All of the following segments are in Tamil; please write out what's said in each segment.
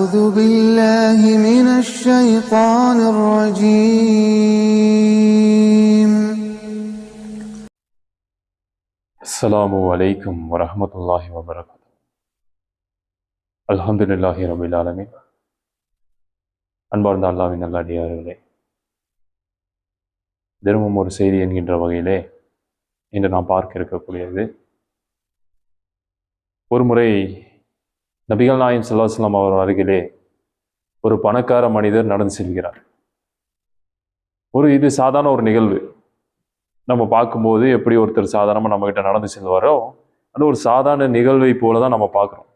أعوذ بالله من الشيطان الرجيم. السلام عليكم ورحمة الله وبركاته. الحمد لله رب العالمين. அன்பார்ந்த அல்லாஹ்வின் நல்லடியார்களே, தினமும் ஒரு செய்தி என்கின்ற வகையிலே இன்று நாம் பார்க்க இருக்கக்கூடியது, ஒரு முறை நபிகள் நாயகம் ஸல்லல்லாஹு அலைஹி வஸல்லம் அவர் அருகிலே ஒரு பணக்கார மனிதர் நடந்து செல்கிறார். இது சாதாரண ஒரு நிகழ்வு. நம்ம பார்க்கும்போது எப்படி ஒருத்தர் சாதாரணமாக நம்மகிட்ட நடந்து செல்வாரோ அது ஒரு சாதாரண நிகழ்வை போல தான் நம்ம பார்க்குறோம்.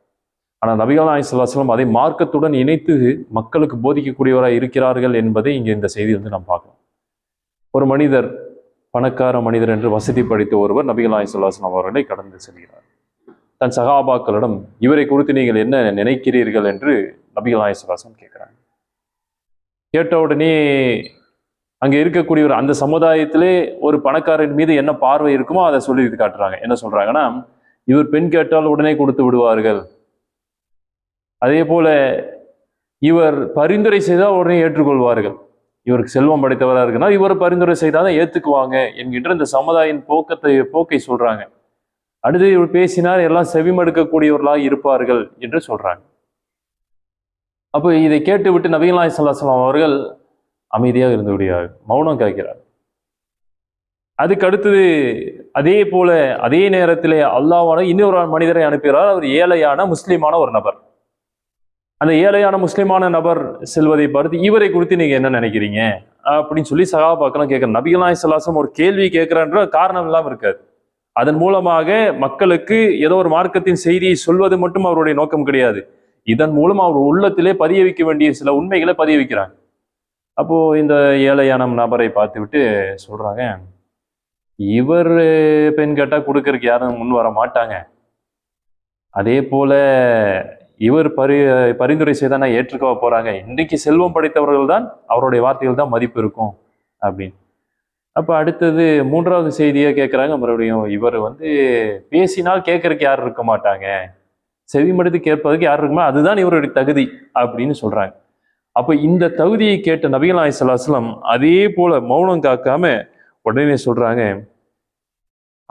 ஆனால் நபிகள் நாயகம் ஸல்லல்லாஹு அலைஹி வஸல்லம் அதை மார்க்கத்துடன் இணைத்து மக்களுக்கு போதிக்கக்கூடியவராக இருக்கிறார்கள் என்பதை இங்கே இந்த செய்தி நாம் பார்க்கலாம். ஒரு மனிதர், பணக்கார மனிதர் என்று வசதி படைத்த ஒருவர் நபிகள் நாயகம் ஸல்லல்லாஹு அலைஹி வஸல்லம் அவர்களை கடந்து செல்கிறார். தன் சகாபாக்களிடம் இவரை குறித்து நீங்கள் என்ன நினைக்கிறீர்கள் என்று நபிகள் நாயகம் ஸல்லல்லாஹு அலைஹி வஸல்லம் கேட்குறாங்க. கேட்ட உடனே அங்கே இருக்கக்கூடியவர், அந்த சமுதாயத்திலே ஒரு பணக்காரன் மீது என்ன பார்வை இருக்குமோ அதை சொல்லி காட்டுறாங்க. என்ன சொல்றாங்கன்னா, இவர் பெண் கேட்டால் உடனே கொடுத்து விடுவார்கள், அதே போல இவர் பரிந்துரை செய்தால் உடனே ஏற்றுக்கொள்வார்கள், இவருக்கு செல்வம் படைத்தவராக இருக்குன்னா இவர் பரிந்துரை செய்தால் தான் ஏற்றுக்குவாங்க என்கின்ற இந்த சமுதாயின் போக்கை சொல்றாங்க. அடுத்து இவர் பேசினார் எல்லாம் செவிமடுக்கக்கூடியவர்களாக இருப்பார்கள் என்று சொல்றாங்க. அப்போ இதை கேட்டு விட்டு நபிகள் நாயகம் ஸல்லல்லாஹு அலைஹி வஸல்லம் அவர்கள் அமைதியாக இருந்து விடுகிறார், மௌனம் காக்கிறார். அதுக்கு அடுத்தது அதே போல அதே நேரத்திலே அல்லாஹ்வான இன்னொரு மனிதரை அனுப்புகிறார். அவர் ஏழையான முஸ்லிமான ஒரு நபர். அந்த ஏழையான முஸ்லிமான நபர் செல்வதை பார்த்து இவரை குறித்து நீங்க என்ன நினைக்கிறீங்க அப்படின்னு சொல்லி சகாபாக்கெல்லாம் கேட்கிற நபிகள் நாயகம் ஸல்லல்லாஹு அலைஹி வஸல்லம் ஒரு கேள்வி கேட்கிறான்ற காரணம் இல்லாமல் இருக்காது. அதன் மூலமாக மக்களுக்கு ஏதோ ஒரு மார்க்கத்தின் செய்தியை சொல்வது மட்டும் அவருடைய நோக்கம் கிடையாது. இதன் மூலம் அவர் உள்ளத்திலே பதிய வைக்க வேண்டிய சில உண்மைகளை பதிய வைக்கிறாங்க. அப்போ இந்த ஏழையான நபரை பார்த்து விட்டு சொல்றாங்க, இவர் பெண் கேட்டா கொடுக்கறதுக்கு யாரும் முன் வர மாட்டாங்க, அதே போல இவர் பரிந்துரை செய்தால் நான் ஏற்றுக்கவா போறாங்க, இன்றைக்கு செல்வம் படைத்தவர்கள் தான் அவருடைய வார்த்தைகள் தான் மதிப்பு இருக்கும் அப்படின்னு. அப்போ அடுத்தது மூன்றாவது செய்தியை கேட்குறாங்க. மறுபடியும் இவர் பேசினால் கேட்கறதுக்கு யாரும் இருக்க மாட்டாங்க, செவிமடுத்து கேட்பதற்கு யார் இருக்குமா, அதுதான் இவருடைய தகுதி அப்படின்னு சொல்றாங்க. அப்போ இந்த தகுதியை கேட்ட நபிகள் நாயகம் ஸல்லல்லாஹு அலைஹி வஸல்லம் அதே போல மௌனம் காக்காம உடனே சொல்றாங்க,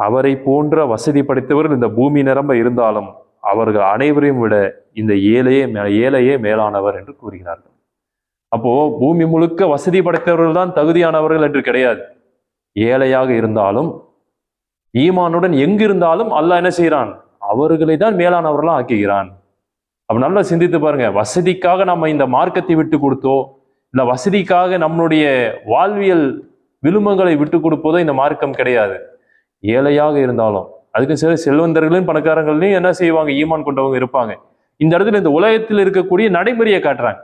அவரை போன்ற வசதி படைத்தவர்கள் இந்த பூமி நிரம்ப இருந்தாலும் அவர்கள் அனைவரையும் விட இந்த ஏழையே மேலானவர் என்று கூறுகிறார்கள். அப்போ பூமி முழுக்க வசதி படைத்தவர்கள் தான் தகுதியானவர்கள் என்று கிடையாது. ஏழையாக இருந்தாலும் ஈமானுடன் எங்கிருந்தாலும் அல்லாஹ் என்ன செய்யறான், அவர்களை தான் மேலானவர்களாக ஆக்குகிறான். அப்ப நல்லா சிந்தித்து பாருங்க, வசதிக்காக நம்ம இந்த மார்க்கத்தை விட்டு கொடுத்தோ இல்ல வசதிக்காக நம்மளுடைய வாழ்வியல் விழுமங்களை விட்டு கொடுப்பதோ இந்த மார்க்கம் கிடையாது. ஏழையாக இருந்தாலும் அதுக்கு சில செல்வந்தர்களும் பணக்காரங்களையும் என்ன செய்வாங்க, ஈமான் கொண்டவங்க இருப்பாங்க. இந்த இடத்துல இந்த உலகத்தில் இருக்கக்கூடிய நடைமுறையை காட்டுறாங்க.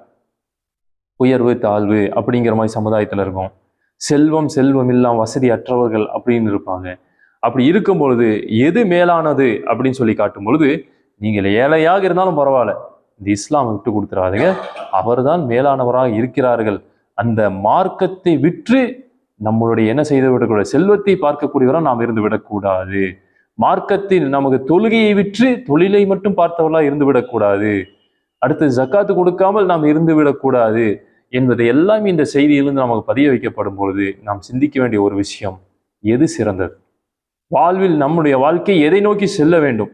உயர்வு தாழ்வு அப்படிங்கிற மாதிரி சமுதாயத்துல இருக்கும். செல்வம் இல்லாம வசதி அற்றவர்கள் அப்படின்னு இருப்பாங்க. அப்படி இருக்கும் பொழுது எது மேலானது அப்படின்னு சொல்லி காட்டும் பொழுது, நீங்கள் ஏழையாக இருந்தாலும் பரவாயில்ல, இந்த இஸ்லாம் விட்டு கொடுத்துறாதீங்க, அவர்தான் மேலானவராக இருக்கிறார்கள். அந்த மார்க்கத்தை விற்று நம்மளுடைய என்ன செய்து விடக்கூடாது, செல்வத்தை பார்க்கக்கூடியவராக நாம் இருந்து விடக்கூடாது. மார்க்கத்தில் நமக்கு தொழுகையை விற்று தொழிலை மட்டும் பார்த்தவர்களாக இருந்து விடக்கூடாது. அடுத்து ஜக்காத்து கொடுக்காமல் நாம் இருந்து விடக்கூடாது என்பதை எல்லாம் இந்த செய்தியிலிருந்து நமக்கு பதிய வைக்கப்படும் பொழுது நாம் சிந்திக்க வேண்டிய ஒரு விஷயம், எது சிறந்தது, வாழ்வில் நம்முடைய வாழ்க்கை எதை நோக்கி செல்ல வேண்டும்,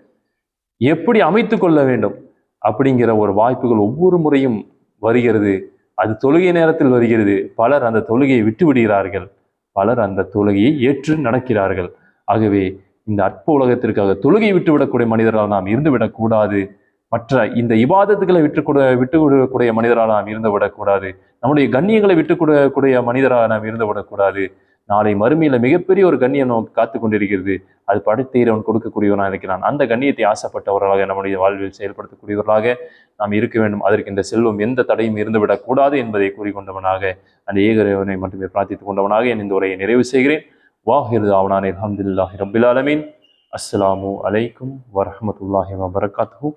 எப்படி அமைத்து கொள்ள வேண்டும் அப்படிங்கிற ஒரு வாய்ப்புகள் ஒவ்வொரு முறையும் வருகிறது. அது தொழுகை நேரத்தில் வருகிறது. பலர் அந்த தொழுகையை விட்டு விடுகிறார்கள், பலர் அந்த தொழுகையை ஏற்று நடக்கிறார்கள். ஆகவே இந்த அற்ப உலகத்திற்காக தொழுகையை விட்டுவிடக்கூடிய மனிதர்களால் நாம் இருந்து விடக்கூடாது. மற்ற இந்த இபாதத்துக்களை விட்டுவிடக்கூடிய மனிதரால் நாம் இருந்து விடக்கூடாது. நம்முடைய கண்ணியங்களை விட்டுக்கூடக்கூடிய மனிதராக நாம் இருந்து விடக்கூடாது. நாளை மறுமையில மிகப்பெரிய ஒரு கண்ணியம் நமக்கு காத்து கொண்டிருக்கிறது. அது படைத்த இறைவன் கொடுக்கக்கூடியவனாக இருக்கிறான். அந்த கண்ணியத்தை ஆசைப்பட்டவர்களாக நம்முடைய வாழ்வில் செயல்படுத்தக்கூடியவர்களாக நாம் இருக்க வேண்டும். அதற்கு இந்த செல்வம் எந்த தடையும் இருந்துவிடக்கூடாது என்பதை கூறிக்கொண்டவனாக, அந்த ஏகரைவனை மட்டுமே பிரார்த்தித்துக் கொண்டவனாக என் இந்த உரையை நிறைவு செய்கிறேன். வாஹிர் தாவனானி அல்ஹம்துலில்லாஹி ரப்பில் ஆலமீன். அஸ்ஸலாமு அலைக்கும் வரஹ்மத்துல்லாஹி வபரகாத்துஹு.